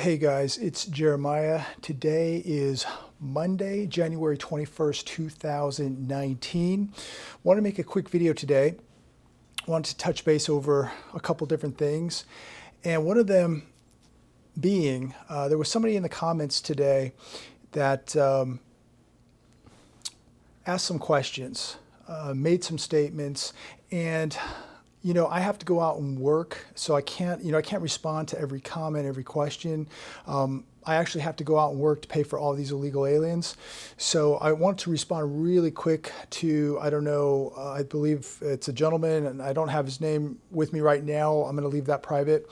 Hey guys, it's Jeremiah. Today is Monday, January 21st, 2019. Want to make a quick video today. Wanted to touch base over a couple different things. And one of them being, there was somebody in the comments today that asked some questions, made some statements, and I have to go out and work, so I can't respond to every comment, every question. I actually have to go out and work to pay for all these illegal aliens. So I want to respond really quick to, I believe it's a gentleman, and I don't have his name with me right now. I'm going to leave that private.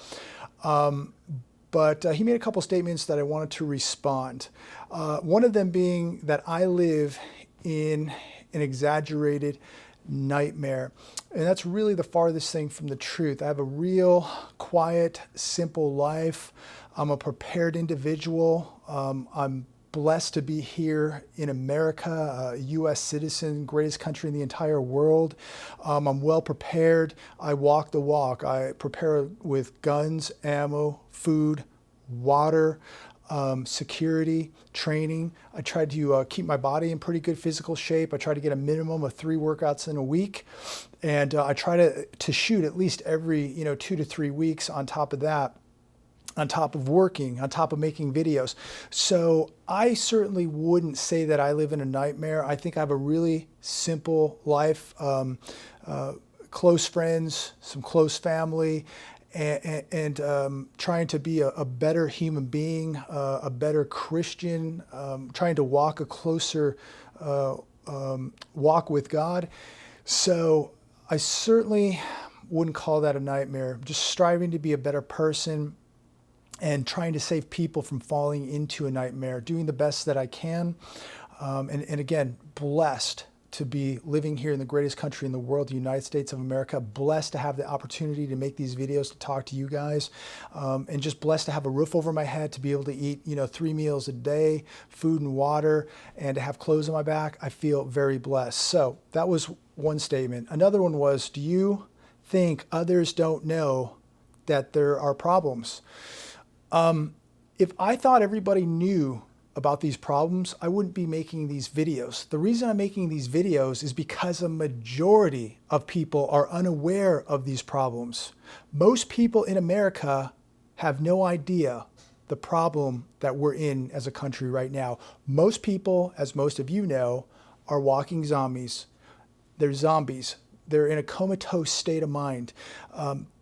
But he made a couple statements that I wanted to respond. One of them being that I live in an exaggerated nightmare. And that's really the farthest thing from the truth. I have a real quiet, simple life. I'm a prepared individual. I'm blessed to be here in America, a U.S. citizen, greatest country in the entire world. I'm well prepared. I walk the walk. I prepare with guns, ammo, food, water, security, training. I try to keep my body in pretty good physical shape. I try to get a minimum of 3 workouts in a week. And I try to shoot at least every 2 to 3 weeks on top of that, on top of working, on top of making videos. So I certainly wouldn't say that I live in a nightmare. I think I have a really simple life, close friends, some close family, and trying to be a better human being, a better Christian, trying to walk a closer walk with God. So I certainly wouldn't call that a nightmare. Just striving to be a better person and trying to save people from falling into a nightmare, doing the best that I can. And again, blessed to be living here in the greatest country in the world, the United States of America, blessed to have the opportunity to make these videos, to talk to you guys, and just blessed to have a roof over my head, to be able to eat, 3 meals a day, food and water, and to have clothes on my back. I feel very blessed. So that was one statement. Another one was, do you think others don't know that there are problems? If I thought everybody knew about these problems, I wouldn't be making these videos. The reason I'm making these videos is because a majority of people are unaware of these problems. Most people in America have no idea the problem that we're in as a country right now. Most people, as most of you know, are walking zombies. They're zombies. They're in a comatose state of mind.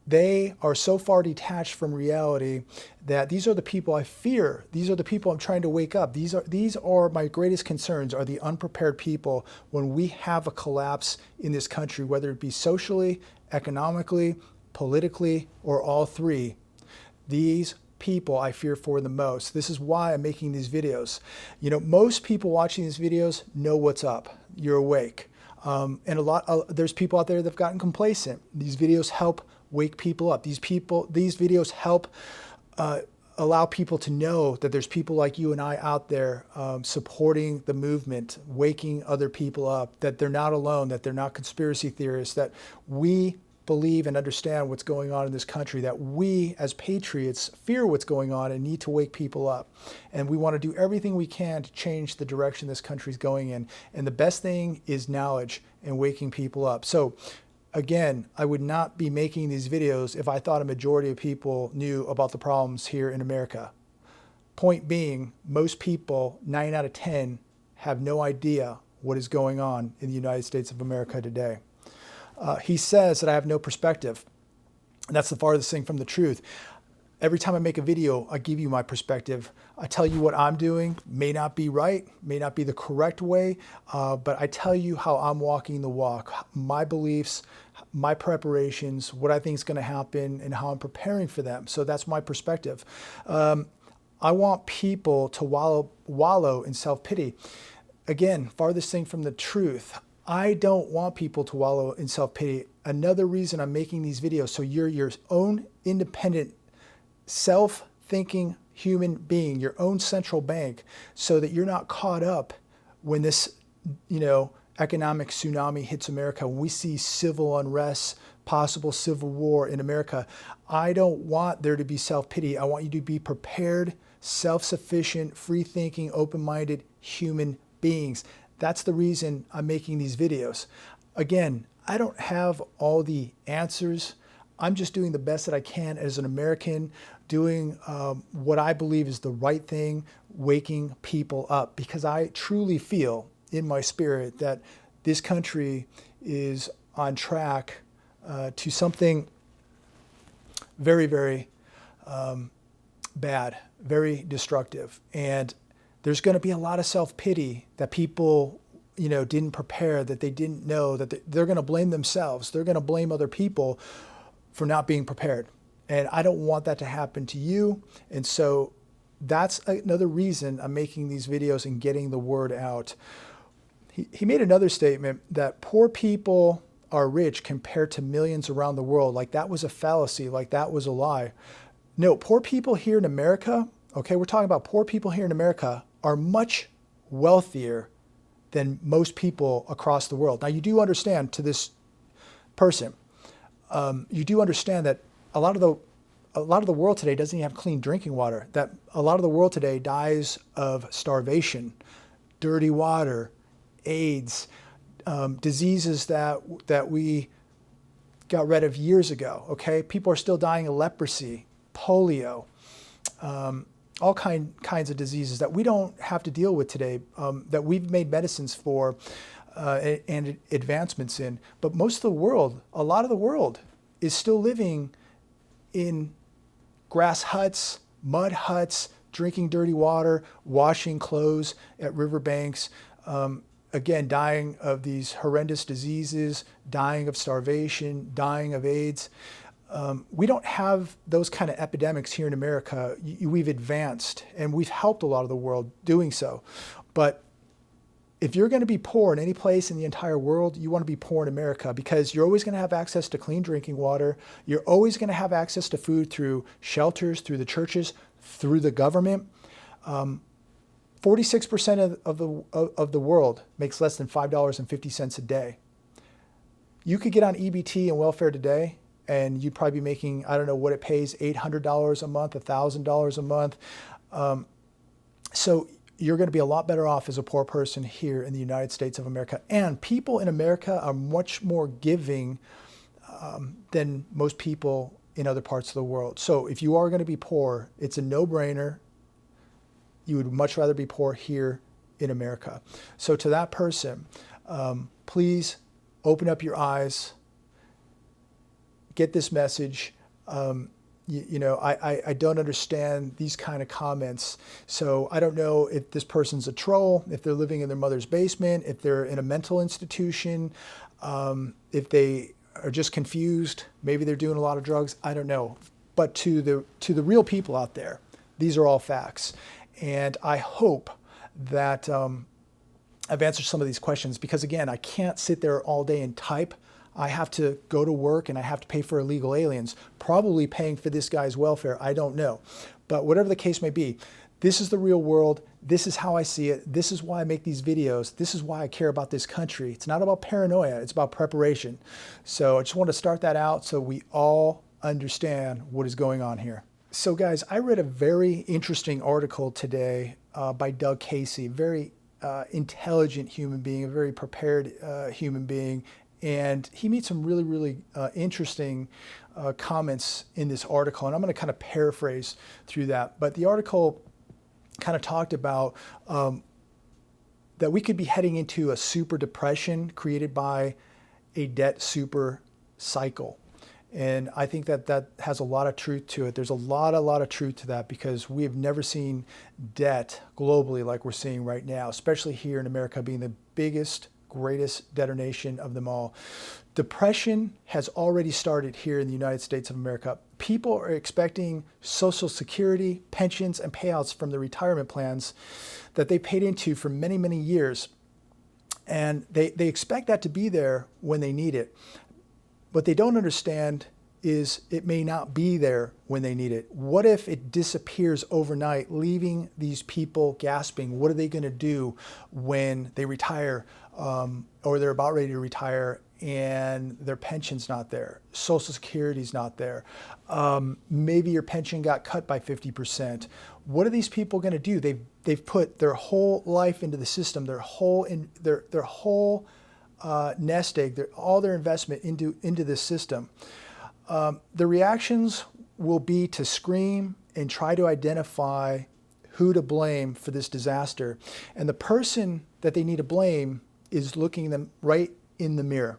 They are so far detached from reality that these are the people I fear. These are the people I'm trying to wake up. These are my greatest concerns, are the unprepared people when we have a collapse in this country, whether it be socially, economically, politically, or all three. These people I fear for the most. This is why I'm making these videos. Most people watching these videos know what's up. You're awake. And there's people out there that have gotten complacent. These videos help wake people up. These videos help allow people to know that there's people like you and I out there supporting the movement, waking other people up, that they're not alone, that they're not conspiracy theorists, that we believe and understand what's going on in this country, that we as patriots fear what's going on and need to wake people up. And we want to do everything we can to change the direction this country's going in. And the best thing is knowledge and waking people up. So again, I would not be making these videos if I thought a majority of people knew about the problems here in America. Point being, most people, 9 out of 10, have no idea what is going on in the United States of America today. He says that I have no perspective. And that's the farthest thing from the truth. Every time I make a video, I give you my perspective. I tell you what I'm doing. May not be right, may not be the correct way, but I tell you how I'm walking the walk, my beliefs, my preparations, what I think is going to happen, and how I'm preparing for them. So that's my perspective. I want people to wallow in self-pity. Again, farthest thing from the truth. I don't want people to wallow in self-pity. Another reason I'm making these videos, so you're your own independent, self-thinking human being, your own central bank, so that you're not caught up when this, economic tsunami hits America, when we see civil unrest, possible civil war in America. I don't want there to be self-pity. I want you to be prepared, self-sufficient, free-thinking, open-minded human beings. That's the reason I'm making these videos. Again, I don't have all the answers. I'm just doing the best that I can as an American, doing what I believe is the right thing, waking people up, because I truly feel in my spirit that this country is on track to something very, very bad, very destructive. And there's going to be a lot of self-pity that people, didn't prepare, that they didn't know, that they're going to blame themselves. They're going to blame other people for not being prepared. And I don't want that to happen to you. And so that's another reason I'm making these videos and getting the word out. He made another statement that poor people are rich compared to millions around the world. Like that was a fallacy, like that was a lie. No, poor people here in America, okay, we're talking about poor people here in America are much wealthier than most people across the world. Now you do understand, to this person, you do understand that a lot of the world today doesn't even have clean drinking water, that a lot of the world today dies of starvation, dirty water, AIDS, diseases that we got rid of years ago, okay? People are still dying of leprosy, polio, all kinds of diseases that we don't have to deal with today, that we've made medicines for and advancements in. But most of the world, a lot of the world is still living in grass huts, mud huts, drinking dirty water, washing clothes at riverbanks, again, dying of these horrendous diseases, dying of starvation, dying of AIDS. We don't have those kind of epidemics here in America. We've advanced and we've helped a lot of the world doing so. But if you're going to be poor in any place in the entire world, you want to be poor in America, because you're always going to have access to clean drinking water. You're always going to have access to food through shelters, through the churches, through the government. 46% of the world makes less than $5.50 a day. You could get on EBT and welfare today, and you'd probably be making, I don't know what it pays, $800 a month, $1,000 a month. So you're going to be a lot better off as a poor person here in the United States of America. And people in America are much more giving than most people in other parts of the world. So if you are going to be poor, it's a no-brainer. You would much rather be poor here in America. So to that person, please open up your eyes, get this message. I don't understand these kind of comments. So I don't know if this person's a troll, if they're living in their mother's basement, if they're in a mental institution, if they are just confused, maybe they're doing a lot of drugs, I don't know. But to the real people out there, these are all facts. And I hope that I've answered some of these questions, because again, I can't sit there all day and type. I have to go to work and I have to pay for illegal aliens, probably paying for this guy's welfare. I don't know. But whatever the case may be, this is the real world. This is how I see it. This is why I make these videos. This is why I care about this country. It's not about paranoia. It's about preparation. So I just want to start that out so we all understand what is going on here. So guys, I read a very interesting article today by Doug Casey, very intelligent human being, a very prepared human being. And he made some really, really interesting comments in this article. And I'm going to kind of paraphrase through that. But the article kind of talked about that we could be heading into a super depression created by a debt super cycle. And I think that has a lot of truth to it. There's a lot of truth to that, because we have never seen debt globally like we're seeing right now, especially here in America, being the biggest, greatest debtor nation of them all. Depression has already started here in the United States of America. People are expecting Social Security, pensions, and payouts from the retirement plans that they paid into for many, many years. And they expect that to be there when they need it. What they don't understand is it may not be there when they need it. What if it disappears overnight, leaving these people gasping? What are they going to do when they retire or they're about ready to retire and their pension's not there. Social Security's not there. Maybe your pension got cut by 50%. What are these people going to do? They've put their whole life into the system, their whole nest egg, all their investment into this system. The reactions will be to scream and try to identify who to blame for this disaster. And the person that they need to blame is looking them right in the mirror.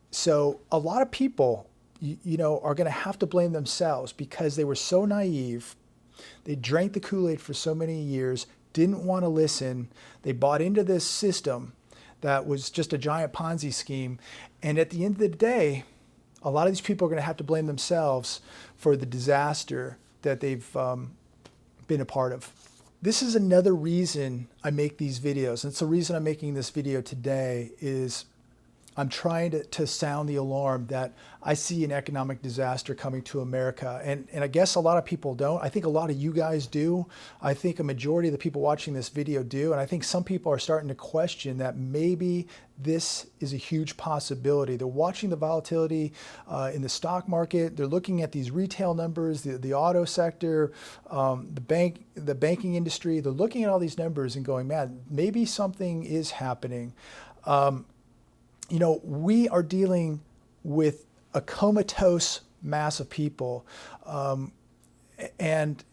So a lot of people, are going to have to blame themselves because they were so naive. They drank the Kool-Aid for so many years, didn't want to listen. They bought into this system that was just a giant Ponzi scheme. And at the end of the day, a lot of these people are going to have to blame themselves for the disaster that they've been a part of. This is another reason I make these videos. And it's the reason I'm making this video today is I'm trying to sound the alarm that I see an economic disaster coming to America. And I guess a lot of people don't. I think a lot of you guys do. I think a majority of the people watching this video do. And I think some people are starting to question that maybe this is a huge possibility. They're watching the volatility in the stock market. They're looking at these retail numbers, the auto sector, the banking industry. They're looking at all these numbers and going, man, maybe something is happening. We are dealing with a comatose mass of people, and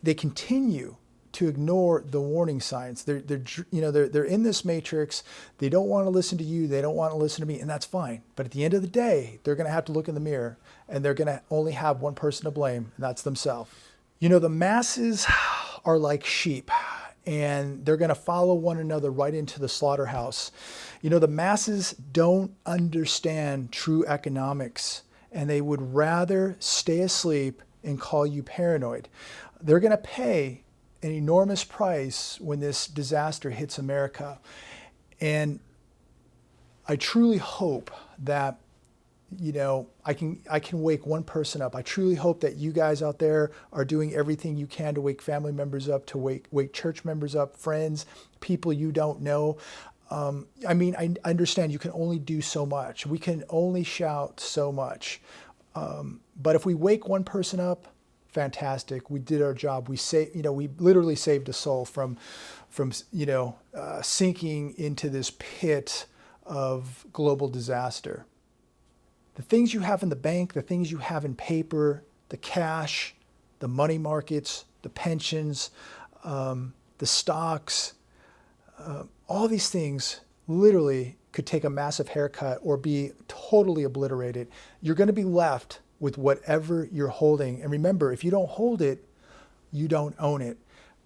they continue to ignore the warning signs. They're in this matrix. They don't want to listen to you. They don't want to listen to me, and that's fine. But at the end of the day, they're going to have to look in the mirror, and they're going to only have one person to blame, and that's themselves. The masses are like sheep, and they're going to follow one another right into the slaughterhouse. The masses don't understand true economics, and they would rather stay asleep and call you paranoid. They're going to pay an enormous price when this disaster hits America. And I truly hope that I can wake one person up. I truly hope that you guys out there are doing everything you can to wake family members up, to wake church members up, friends, people you don't know. I understand you can only do so much. We can only shout so much. But if we wake one person up, fantastic. We did our job. We literally saved a soul from sinking into this pit of global disaster. The things you have in the bank, the things you have in paper, the cash, the money markets, the pensions, the stocks, all these things literally could take a massive haircut or be totally obliterated. You're going to be left with whatever you're holding. And remember, if you don't hold it, you don't own it.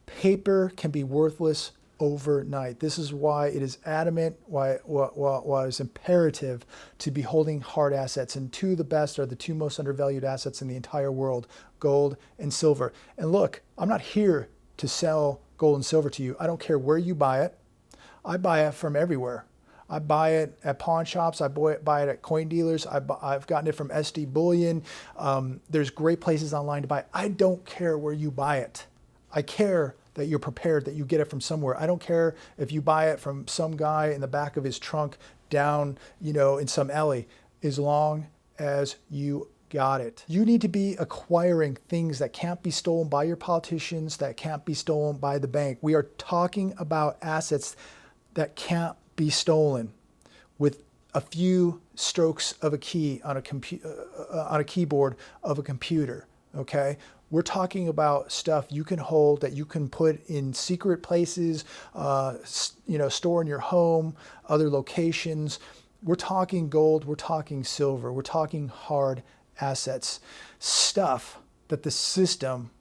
Paper can be worthless overnight. This is why it is adamant, why it's imperative to be holding hard assets. And two of the best are the two most undervalued assets in the entire world, gold and silver. And look, I'm not here to sell gold and silver to you. I don't care where you buy it. I buy it from everywhere. I buy it at pawn shops. I buy it at coin dealers. I've gotten it from SD Bullion. There's great places online to buy it. I don't care where you buy it. I care that you're prepared, that you get it from somewhere. I don't care if you buy it from some guy in the back of his trunk down, in some alley, as long as you got it. You need to be acquiring things that can't be stolen by your politicians, that can't be stolen by the bank. We are talking about assets that can't be stolen with a few strokes of a key on a keyboard of a computer. Okay, we're talking about stuff you can hold, that you can put in secret places, store in your home, other locations. We're talking gold, we're talking silver, we're talking hard assets, stuff that the system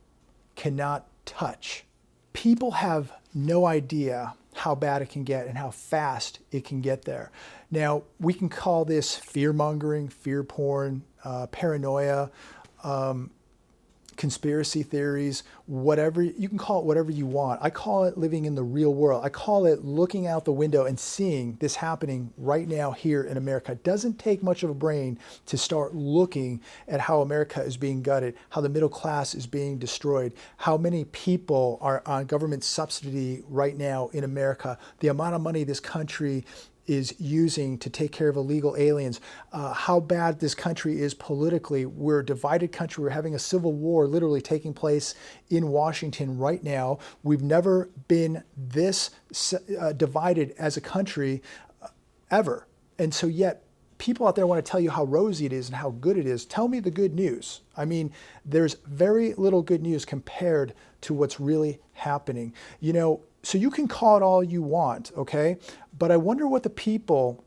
cannot touch. People have no idea how bad it can get and how fast it can get there. Now, we can call this fear-mongering, fear porn, paranoia, conspiracy theories, whatever. You can call it whatever you want. I call it living in the real world. I call it looking out the window and seeing this happening right now here in America. It doesn't take much of a brain to start looking at how America is being gutted, how the middle class is being destroyed, how many people are on government subsidy right now in America, the amount of money this country is using to take care of illegal aliens, how bad this country is politically. We're a divided country. We're having a civil war literally taking place in Washington right now. We've never been this divided as a country ever. And so yet people out there want to tell you how rosy it is and how good it is. Tell me the good news. I mean, there's very little good news compared to what's really happening. You know, so you can call it all you want, okay? But I wonder what the people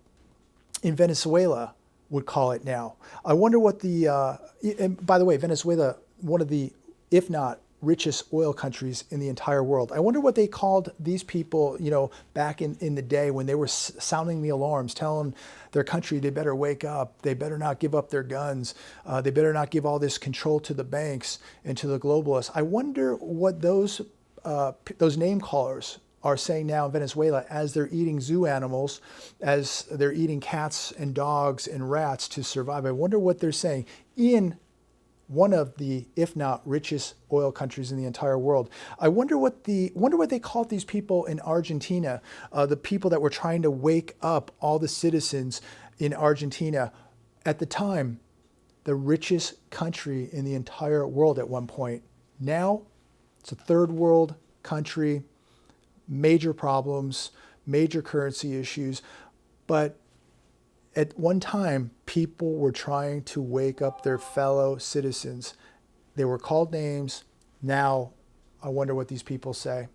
in Venezuela would call it now. I wonder what the, and by the way, Venezuela, one of the, if not richest oil countries in the entire world. I wonder what they called these people, you know, back in the day when they were sounding the alarms, telling their country they better wake up, they better not give up their guns, they better not give all this control to the banks and to the globalists. I wonder what those name callers are saying now in Venezuela as they're eating zoo animals, as they're eating cats and dogs and rats to survive. I wonder what they're saying in one of the, if not richest oil countries in the entire world. I wonder what they called these people in Argentina, the people that were trying to wake up all the citizens in Argentina. At the time, the richest country in the entire world at one point. Now, it's a third world country, major problems, major currency issues. But at one time, people were trying to wake up their fellow citizens. They were called names. Now, I wonder what these people say.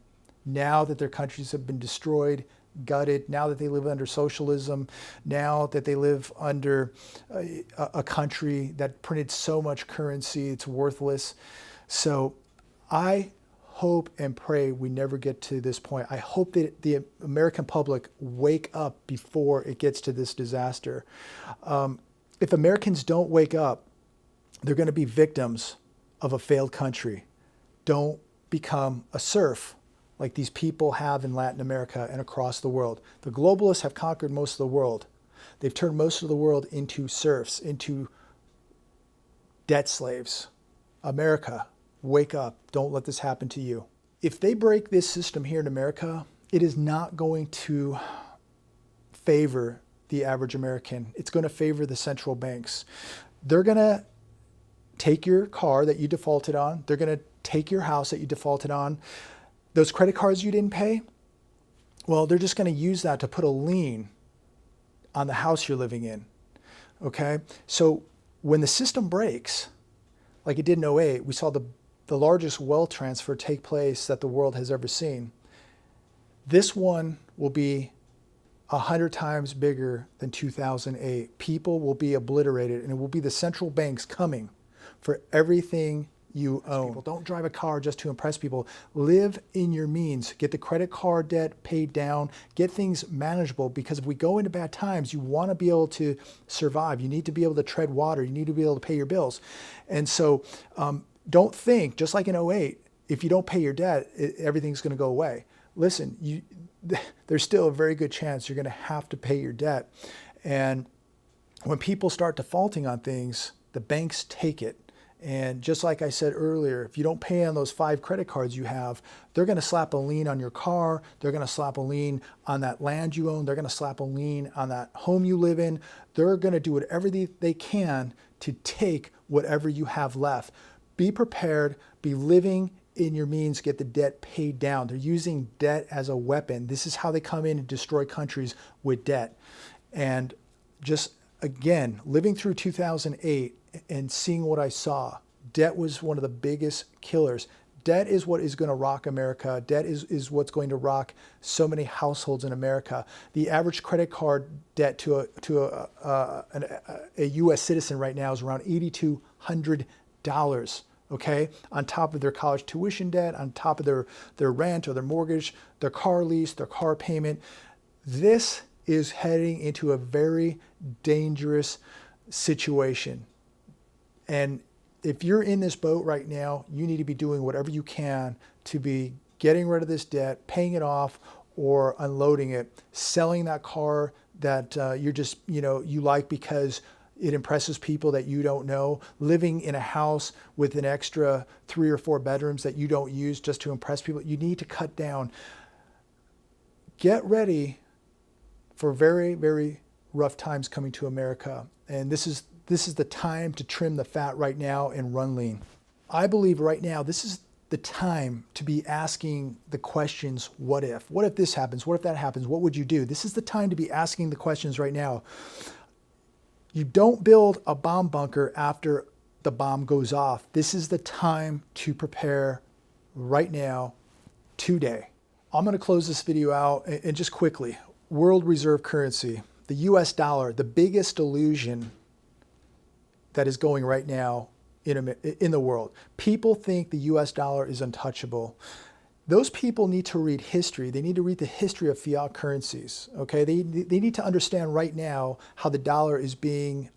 Now that their countries have been destroyed, gutted, now that they live under socialism, now that they live under a country that printed so much currency, it's worthless. So I hope and pray we never get to this point. I hope that the American public wake up before it gets to this disaster. If Americans don't wake up, they're going to be victims of a failed country. Don't become a serf like these people have in Latin America and across the world. The globalists have conquered most of the world. They've turned most of the world into serfs, into debt slaves. America, wake up. Don't let this happen to you. If they break this system here in America, it is not going to favor the average American. It's going to favor the central banks. They're going to take your car that you defaulted on. They're going to take your house that you defaulted on. Those credit cards you didn't pay, well, they're just going to use that to put a lien on the house you're living in. Okay? So when the system breaks, like it did in '08, we saw the largest wealth transfer take place that the world has ever seen. This one will be 100 times bigger than 2008. People will be obliterated, and it will be the central banks coming for everything you own. People, don't drive a car just to impress people. Live in your means. Get the credit card debt paid down. Get things manageable, because if we go into bad times, you want to be able to survive. You need to be able to tread water. You need to be able to pay your bills. And so don't think, just like in '08, if you don't pay your debt, everything's going to go away. Listen, there's still a very good chance you're going to have to pay your debt. And when people start defaulting on things, the banks take it. And just like I said earlier, if you don't pay on those 5 credit cards you have, they're going to slap a lien on your car. They're going to slap a lien on that land you own. They're going to slap a lien on that home you live in. They're going to do whatever they can to take whatever you have left. Be prepared. Be living in your means. Get the debt paid down. They're using debt as a weapon. This is how they come in and destroy countries, with debt. And just, again, living through 2008 and seeing what I saw, debt was one of the biggest killers. Debt is what is going to rock America. Debt is what's going to rock so many households in America. The average credit card debt to a U.S. citizen right now is around $8,200. Okay, on top of their college tuition debt, on top of their rent or their mortgage, their car lease, their car payment. This is heading into a very dangerous situation. And if you're in this boat right now, you need to be doing whatever you can to be getting rid of this debt, paying it off, or unloading it, selling that car that you're just, you like because it impresses people that you don't know, living in a house with an extra 3 or 4 bedrooms that you don't use just to impress people. You need to cut down. Get ready for very, very rough times coming to America. And this is the time to trim the fat right now and run lean. I believe right now this is the time to be asking the questions, what if? What if this happens? What if that happens? What would you do? This is the time to be asking the questions right now. You don't build a bomb bunker after the bomb goes off. This is the time to prepare right now, today. I'm going to close this video out and just quickly. World reserve currency, the US dollar, the biggest illusion that is going right now in the world. People think the US dollar is untouchable. Those people need to read history. They need to read the history of fiat currencies. Okay, they need to understand right now how the dollar is being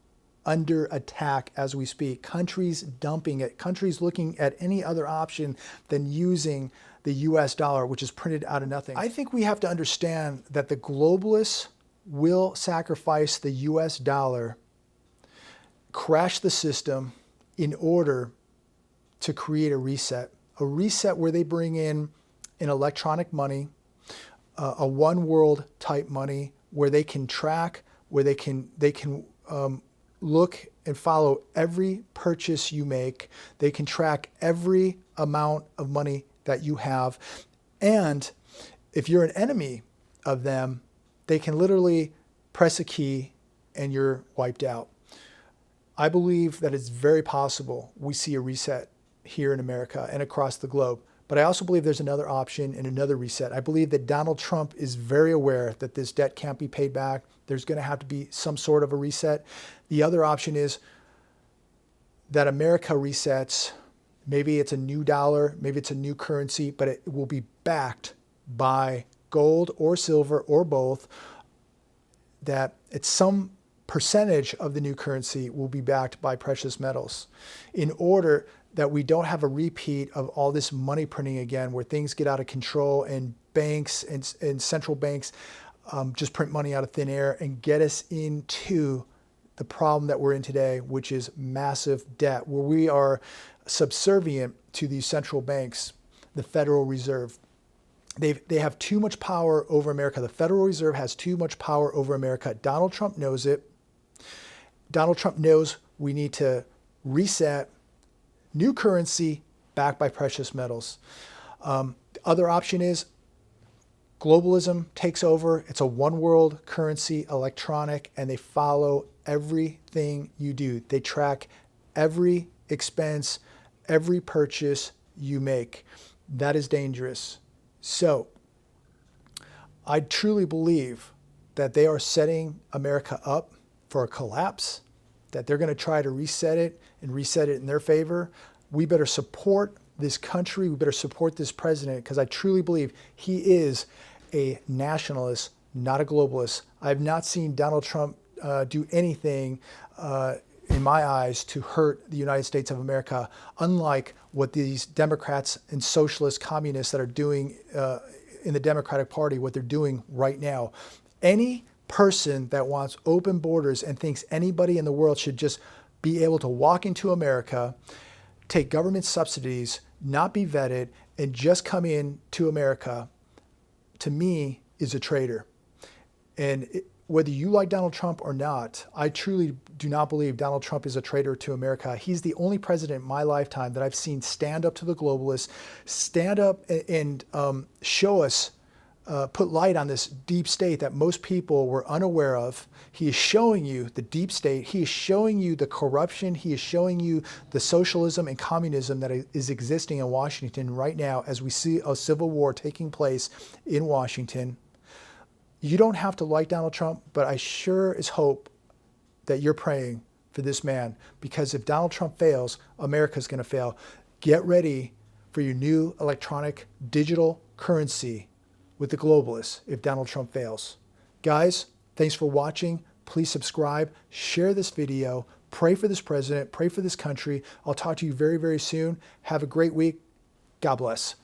under attack as we speak. Countries dumping it, countries looking at any other option than using the US dollar, which is printed out of nothing. I think we have to understand that the globalists will sacrifice the US dollar, crash the system in order to create a reset where they bring in an electronic money, a one world type money where they can track, where they can look and follow every purchase you make. They can track every amount of money that you have. And if you're an enemy of them, they can literally press a key and you're wiped out. I believe that it's very possible we see a reset here in America and across the globe. But I also believe there's another option and another reset. I believe that Donald Trump is very aware that this debt can't be paid back. There's going to have to be some sort of a reset. The other option is that America resets. Maybe it's a new dollar, maybe it's a new currency, but it will be backed by gold or silver or both. That it's some percentage of the new currency will be backed by precious metals in order that we don't have a repeat of all this money printing again, where things get out of control and banks and central banks just print money out of thin air and get us into the problem that we're in today, which is massive debt, where we are subservient to these central banks, the Federal Reserve. They have too much power over America. The Federal Reserve has too much power over America. Donald Trump knows it. Donald Trump knows we need to reset, new currency backed by precious metals. The other option is globalism takes over. It's a one world currency, electronic, and they follow everything you do. They track every expense, every purchase you make. That is dangerous. So I truly believe that they are setting America up for a collapse, that they're going to try to reset it and reset it in their favor. We better support this country. We better support this president, because I truly believe he is a nationalist, not a globalist. I have not seen Donald Trump do anything in my eyes to hurt the United States of America, unlike what these Democrats and socialist communists that are doing in the Democratic Party, what they're doing right now. Any person that wants open borders and thinks anybody in the world should just be able to walk into America, take government subsidies, not be vetted, and just come in to America, to me, is a traitor. And whether you like Donald Trump or not, I truly do not believe Donald Trump is a traitor to America. He's the only president in my lifetime that I've seen stand up to the globalists, stand up and show us, put light on this deep state that most people were unaware of. He is showing you the deep state. He is showing you the corruption. He is showing you the socialism and communism that is existing in Washington right now as we see a civil war taking place in Washington. You don't have to like Donald Trump, but I sure as hope that you're praying for this man, because if Donald Trump fails, America's going to fail. Get ready for your new electronic digital currency with the globalists if Donald Trump fails. Guys, thanks for watching. Please subscribe, share this video, pray for this president, pray for this country. I'll talk to you very, very soon. Have a great week. God bless.